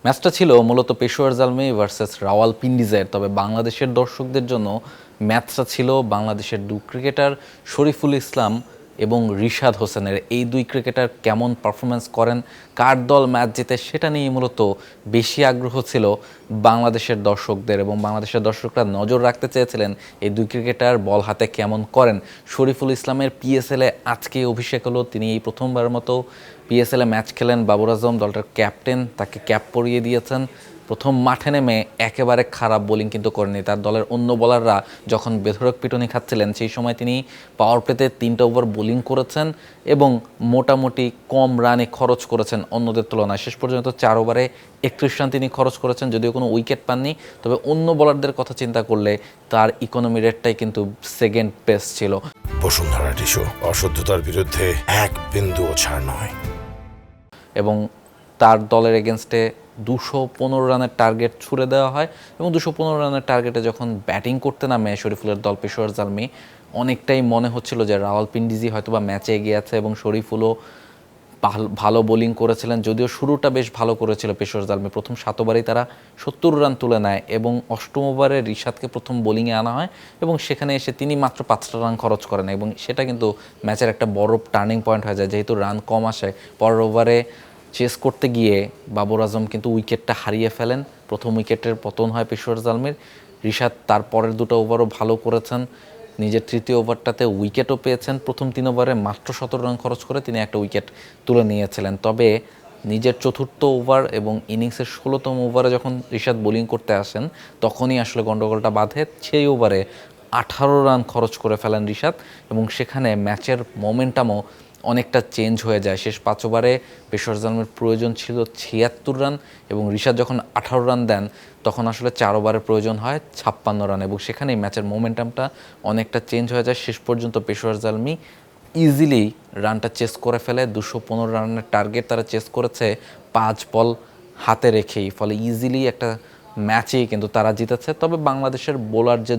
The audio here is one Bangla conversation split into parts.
ম্যাচটা ছিল মূলত পেশোয়ার জালমি ভার্সেস রাওয়ালপিন্ডিজের, তবে বাংলাদেশের দর্শকদের জন্য ম্যাচটা ছিল বাংলাদেশের দুই ক্রিকেটার শরীফুল ইসলাম এবং রিশাদ হোসেনের। এই দুই ক্রিকেটার কেমন পারফরমেন্স করেন, কার দল ম্যাচ জিতে, সেটা নিয়ে মূলত বেশি আগ্রহ ছিল বাংলাদেশের দর্শকদের, এবং বাংলাদেশের দর্শকরা নজর রাখতে চেয়েছিলেন এই দুই ক্রিকেটার বল হাতে কেমন করেন। শরীফুল ইসলামের পিএসএলে আজকে অভিষেক হলো, তিনি এই প্রথমবারের মতো পিএসএলে ম্যাচ খেলেন। বাবর আজম দলটার ক্যাপ্টেন, তাকে ক্যাপ পরিয়ে দিয়েছেন। প্রথম মাঠে নেমে একেবারে খারাপ বোলিং কিন্তু করেনি। তার দলের অন্য বোলাররা যখন বেধড়ক পিটুনি খাচ্ছিলেন সেই সময় তিনি পাওয়ার প্লেতে 3টা ওভার বোলিং করেছেন এবং মোটামুটি কম রানে খরচ করেছেন অন্যদের তুলনায়। শেষ পর্যন্ত 4 ওভারে 31 রান তিনি খরচ করেছেন, যদিও কোনো উইকেট পাননি। তবে অন্য বোলারদের কথা চিন্তা করলে তার ইকোনমি রেটটাই কিন্তু সেকেন্ড বেস্ট ছিল। বসুন্ধরা টিস্যু, অশুদ্ধতার বিরুদ্ধে এক বিন্দুও ছাড় নয়। এবং তার দলের এগেনস্টে 215 রানের টার্গেট ছুড়ে দেওয়া হয়, এবং 215 রানের টার্গেটে যখন ব্যাটিং করতে নামে শরীফুলের দল পেশোয়ার জালমি, অনেকটাই মনে হচ্ছিল যে রাওয়ালপিন্ডিজি হয়তোবা ম্যাচে এগিয়ে আছে, এবং শরীফুলও ভালো বোলিং করেছিলেন। যদিও শুরুটা বেশ ভালো করেছিল পেশোয়ার জালমি, প্রথম 7 ওভারেই তারা 70 রান তুলে নেয়, এবং 8ম ওভারে রিশাদকে প্রথম বোলিংয়ে আনা হয় এবং সেখানে এসে তিনি মাত্র 5টা রান খরচ করেন, এবং সেটা কিন্তু ম্যাচের একটা বড় টার্নিং পয়েন্ট হয়ে যায়। যেহেতু রান কম আসে, পরের ওভারে চেস করতে গিয়ে বাবর আজম কিন্তু উইকেটটা হারিয়ে ফেলেন। প্রথম উইকেটের পতন হয় পেশোয়ার জালমির। রিশাদ তার পরের 2টা ওভারও ভালো করেছেন, নিজের 3য় ওভারটাতে উইকেটও পেয়েছেন। প্রথম 3 ওভারে মাত্র 17 রান খরচ করে তিনি একটা উইকেট তুলে নিয়েছিলেন। তবে নিজের 4র্থ ওভার এবং ইনিংসের 16তম ওভারে যখন রিশাদ বোলিং করতে আসেন তখনই আসলে গন্ডগোলটা বাধে। সেই ওভারে 18 রান খরচ করে ফেলেন রিশাদ, এবং সেখানে ম্যাচের মোমেন্টামও অনেকটা চেঞ্জ হয়ে যায়। শেষ 5 ওভারে পেশোয়ার জালমির প্রয়োজন ছিল 76 রান, এবং রিশাদ যখন 18 রান দেন তখন আসলে 4 ওভারের প্রয়োজন হয় 56 রান, এবং সেখানেই ম্যাচের মোমেন্টামটা অনেকটা চেঞ্জ হয়ে যায়। শেষ পর্যন্ত পেশোয়ার জালমি ইজিলি রানটা চেস করে ফেলে। 215 রানের টার্গেট তারা চেস করেছে 5 বল হাতে রেখেই, ফলে ইজিলি একটা ম্যাচেই কিন্তু তারা জিতেছে। তবে বাংলাদেশের বোলার যে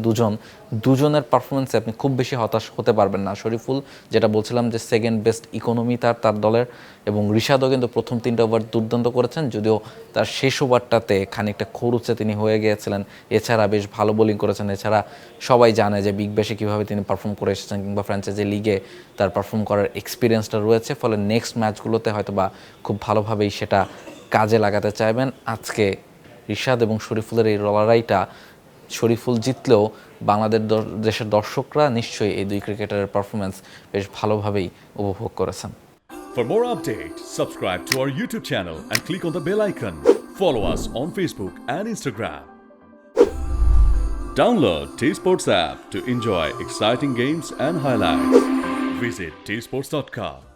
দুজনের পারফরমেন্সে আপনি খুব বেশি হতাশ হতে পারবেন না। শরীফুল, যেটা বলছিলাম যে সেকেন্ড বেস্ট ইকোনমি তার দলের, এবং রিশাদও কিন্তু প্রথম 3টা ওভার দুর্দান্ত করেছেন, যদিও তার শেষ ওভারটাতে খানিকটা খরুচে তিনি হয়ে গিয়েছিলেন। এছাড়া বেশ ভালো বোলিং করেছেন। এছাড়া সবাই জানে যে বিগ ব্যাশে কীভাবে তিনি পারফর্ম করে এসেছেন, কিংবা ফ্র্যাঞ্চাইজি লিগে তার পারফর্ম করার এক্সপিরিয়েন্সটা রয়েছে, ফলে নেক্সট ম্যাচগুলোতে হয়তো বা খুব ভালোভাবেই সেটা কাজে লাগাতে চাইবেন। আজকে রিশাদ এবং শরীফুলের এই লড়াইটা শরীফুল জিতলেও দেশের দর্শকরা নিশ্চয়ই এই দুই ক্রিকেটারের পারফরমেন্স বেশ ভালোভাবেই উপভোগ করেছেন। For more updates, subscribe to our YouTube channel and click on the bell icon. Follow us on Facebook and Instagram. Download T-Sports app to enjoy exciting games and highlights. Visit tsports.com.